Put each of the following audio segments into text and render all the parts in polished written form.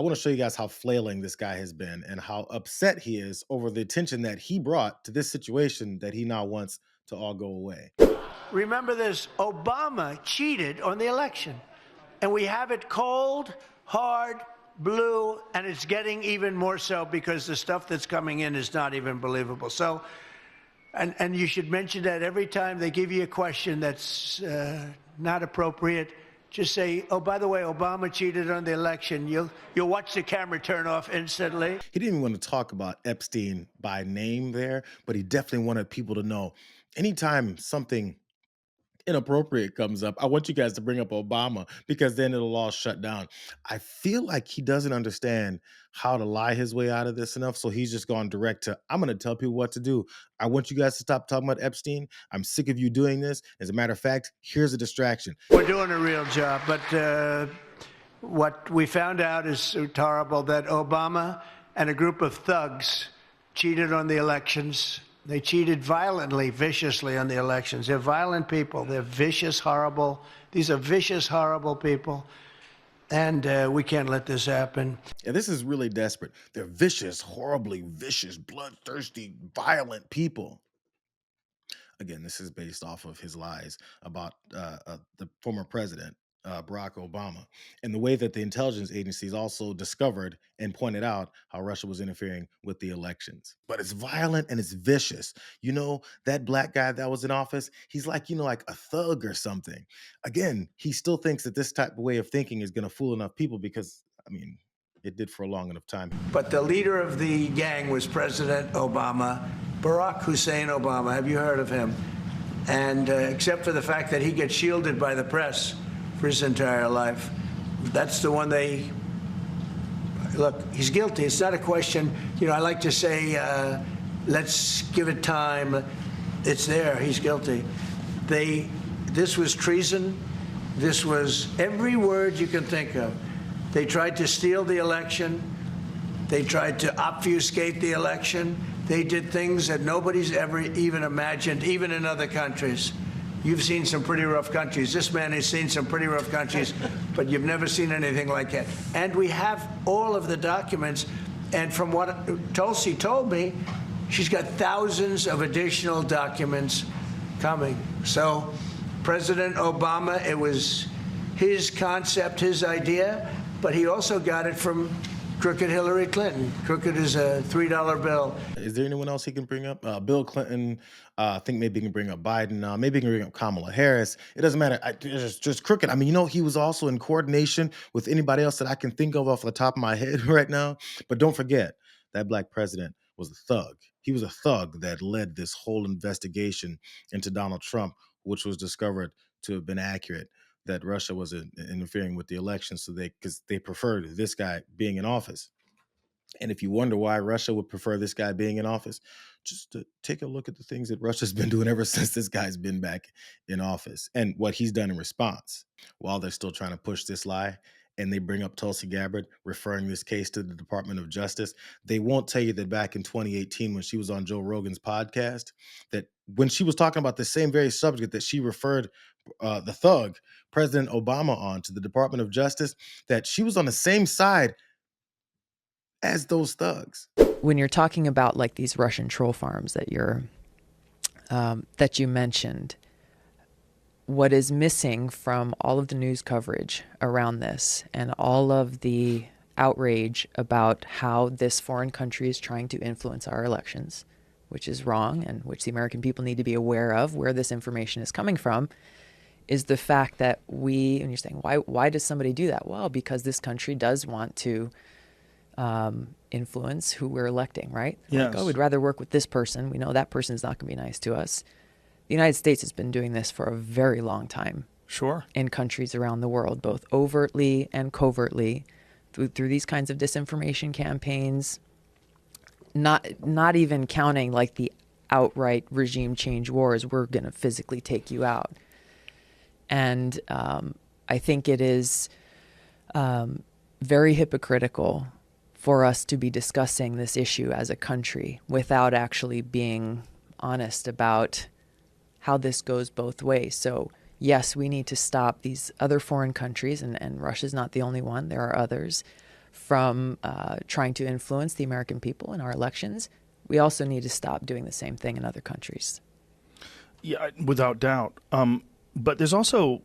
I want to show you guys how flailing this guy has been and how upset he is over the attention that he brought to this situation that he now wants to all go away. Remember this, Obama cheated on the election. And we have it cold, hard, blue, and it's getting even more so because the stuff that's coming in is not even believable. So, and you should mention that every time they give you a question that's not appropriate. Just say, oh, by the way, Obama cheated on the election. You'll watch the camera turn off instantly. He didn't even want to talk about Epstein by name there, but he definitely wanted people to know anytime something inappropriate comes up, I want you guys to bring up Obama because then it'll all shut down. I feel like he doesn't understand how to lie his way out of this enough. So he's just gone direct to, I'm going to tell people what to do. I want you guys to stop talking about Epstein. I'm sick of you doing this. As a matter of fact, here's a distraction. We're doing a real job, but what we found out is horrible, that Obama and a group of thugs cheated on the elections. They cheated violently, viciously on the elections. They're violent people. They're vicious, horrible. These are vicious, horrible people. And we can't let this happen. Yeah, this is really desperate. They're vicious, horribly vicious, bloodthirsty, violent people. Again, this is based off of his lies about the former president, Barack Obama, and the way that the intelligence agencies also discovered and pointed out how Russia was interfering with the elections. But it's violent and it's vicious. You know, that black guy that was in office, he's like, like a thug or something. Again, he still thinks that this type of way of thinking is going to fool enough people because, it did for a long enough time. But the leader of the gang was President Obama, Barack Hussein Obama. Have you heard of him? And except for the fact that he gets shielded by the press for his entire life, that's the one they look. He's guilty. It's not a question. I like to say, let's give it time. It's there. He's guilty. This was treason. This was every word you can think of. They tried to steal the election. They tried to obfuscate the election. They did things that nobody's ever even imagined, even in other countries. You've seen some pretty rough countries. This man has seen some pretty rough countries, but you've never seen anything like that. And we have all of the documents. And from what Tulsi told me, she's got thousands of additional documents coming. So President Obama, it was his concept, his idea, but he also got it from crooked Hillary Clinton. Crooked is a $3 bill. Is there anyone else he can bring up? Bill Clinton. I think maybe he can bring up Biden. Maybe he can bring up Kamala Harris. It doesn't matter. It's just crooked. He was also in coordination with anybody else that I can think of off the top of my head right now. But don't forget, that black president was a thug. He was a thug that led this whole investigation into Donald Trump, which was discovered to have been accurate, that Russia was interfering with the election because they preferred this guy being in office. And if you wonder why Russia would prefer this guy being in office, just to take a look at the things that Russia's been doing ever since this guy's been back in office and what he's done in response while they're still trying to push this lie. And they bring up Tulsi Gabbard, referring this case to the Department of Justice. They won't tell you that back in 2018, when she was on Joe Rogan's podcast, that when she was talking about the same very subject that she referred the thug, President Obama, on to the Department of Justice, that she was on the same side as those thugs. When you're talking about like these Russian troll farms that you mentioned, what is missing from all of the news coverage around this and all of the outrage about how this foreign country is trying to influence our elections, which is wrong and which the American people need to be aware of where this information is coming from, is the fact that and you're saying, why does somebody do that? Well, because this country does want to influence who we're electing, right? Yes. Like, we'd rather work with this person. We know that person's not going to be nice to us. The United States has been doing this for a very long time. Sure. In countries around the world, both overtly and covertly, through these kinds of disinformation campaigns, not even counting like the outright regime change wars, we're going to physically take you out. And I think it is very hypocritical for us to be discussing this issue as a country without actually being honest about how this goes both ways. So yes, we need to stop these other foreign countries, and Russia's not the only one. There are others. from trying to influence the American people in our elections, we also need to stop doing the same thing in other countries. Yeah, without doubt. But there's also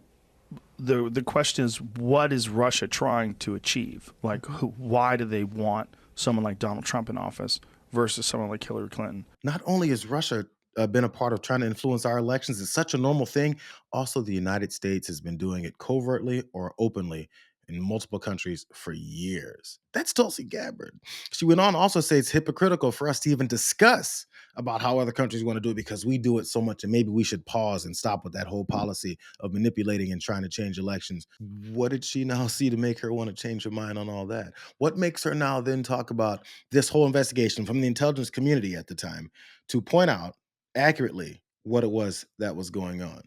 the question is, what is Russia trying to achieve? Like, why do they want someone like Donald Trump in office versus someone like Hillary Clinton? Not only has Russia been a part of trying to influence our elections, it's such a normal thing. Also, the United States has been doing it covertly or openly in multiple countries for years. That's Tulsi Gabbard. She went on to also say it's hypocritical for us to even discuss about how other countries want to do it because we do it so much, and maybe we should pause and stop with that whole policy of manipulating and trying to change elections. What did she now see to make her want to change her mind on all that? What makes her now then talk about this whole investigation from the intelligence community at the time to point out accurately what it was that was going on?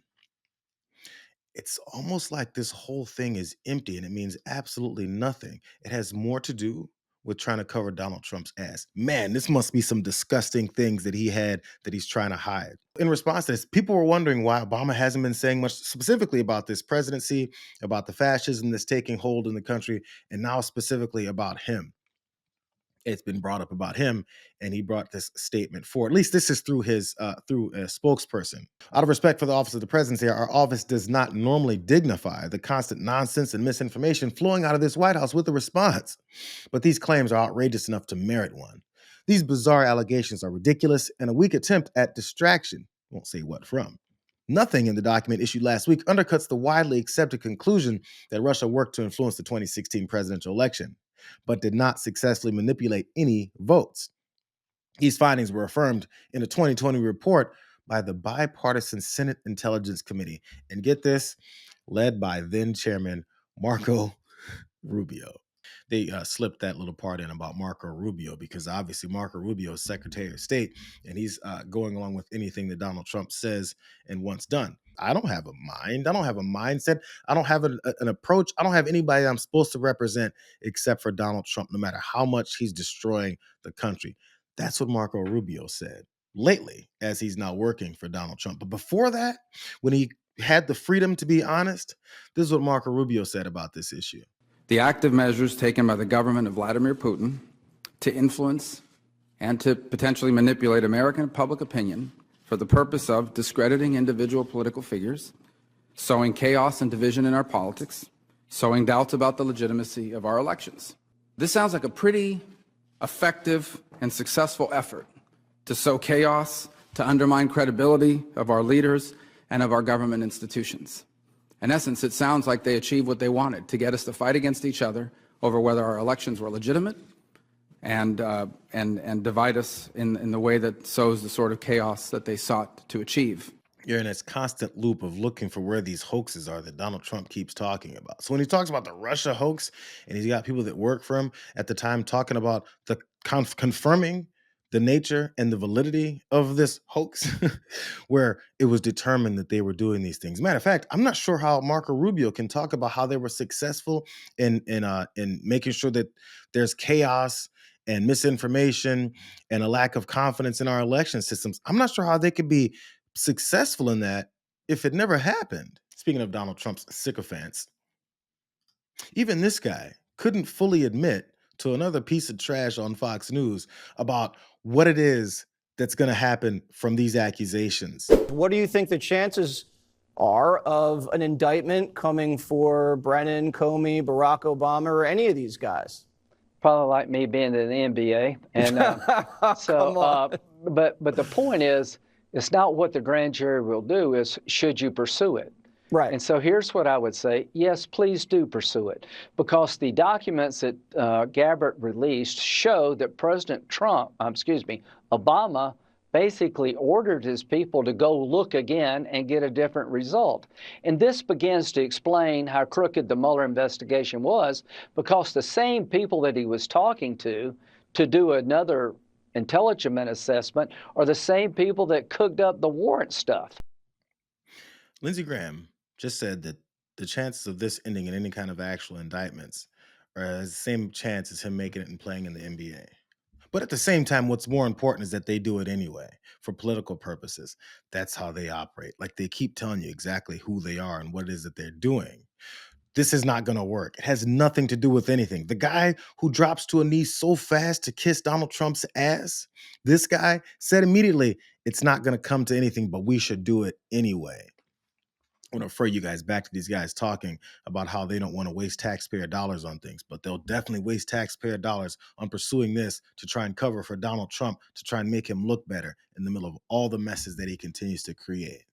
It's almost like this whole thing is empty and it means absolutely nothing. It has more to do with trying to cover Donald Trump's ass. Man, this must be some disgusting things that he had that he's trying to hide. In response to this, people were wondering why Obama hasn't been saying much specifically about this presidency, about the fascism that's taking hold in the country, and now specifically about him. It's been brought up about him, and he brought this statement forward. At least this is through his through a spokesperson. Out of respect for the office of the presidency, our office does not normally dignify the constant nonsense and misinformation flowing out of this White House with a response. But these claims are outrageous enough to merit one. These bizarre allegations are ridiculous and a weak attempt at distraction. Won't say what from. Nothing in the document issued last week undercuts the widely accepted conclusion that Russia worked to influence the 2016 presidential election, but did not successfully manipulate any votes. These findings were affirmed in a 2020 report by the bipartisan Senate Intelligence Committee. And get this, led by then Chairman Marco Rubio. They slipped that little part in about Marco Rubio because obviously Marco Rubio is Secretary of State and he's going along with anything that Donald Trump says and wants done. I don't have a mind. I don't have a mindset. I don't have an approach. I don't have anybody I'm supposed to represent except for Donald Trump, no matter how much he's destroying the country. That's what Marco Rubio said lately as he's now working for Donald Trump. But before that, when he had the freedom to be honest, this is what Marco Rubio said about this issue. The active measures taken by the government of Vladimir Putin to influence and to potentially manipulate American public opinion for the purpose of discrediting individual political figures, sowing chaos and division in our politics, sowing doubts about the legitimacy of our elections. This sounds like a pretty effective and successful effort to sow chaos, to undermine credibility of our leaders and of our government institutions. In essence, it sounds like they achieved what they wanted, to get us to fight against each other over whether our elections were legitimate and divide us in the way that sows the sort of chaos that they sought to achieve. You're in this constant loop of looking for where these hoaxes are that Donald Trump keeps talking about. So when he talks about the Russia hoax and he's got people that work for him at the time talking about the confirming the nature and the validity of this hoax, where it was determined that they were doing these things. Matter of fact, I'm not sure how Marco Rubio can talk about how they were successful in making sure that there's chaos and misinformation and a lack of confidence in our election systems. I'm not sure how they could be successful in that if it never happened. Speaking of Donald Trump's sycophants, even this guy couldn't fully admit to another piece of trash on Fox News about what it is that's going to happen from these accusations. What do you think the chances are of an indictment coming for Brennan, Comey, Barack Obama, or any of these guys? Probably like me being in the NBA. And Come on. but the point is, it's not what the grand jury will do, is should you pursue it? Right. And so here's what I would say. Yes, please do pursue it, because the documents that Gabbard released show that Obama basically ordered his people to go look again and get a different result. And this begins to explain how crooked the Mueller investigation was, because the same people that he was talking to do another intelligence assessment are the same people that cooked up the warrant stuff. Lindsey Graham just said that the chances of this ending in any kind of actual indictments are the same chance as him making it and playing in the NBA. But at the same time, what's more important is that they do it anyway for political purposes. That's how they operate. Like, they keep telling you exactly who they are and what it is that they're doing. this is not going to work. It has nothing to do with anything. The guy who drops to a knee so fast to kiss Donald Trump's ass, this guy said immediately, it's not going to come to anything, but we should do it anyway. I want to refer you guys back to these guys talking about how they don't want to waste taxpayer dollars on things, but they'll definitely waste taxpayer dollars on pursuing this to try and cover for Donald Trump, to try and make him look better in the middle of all the messes that he continues to create.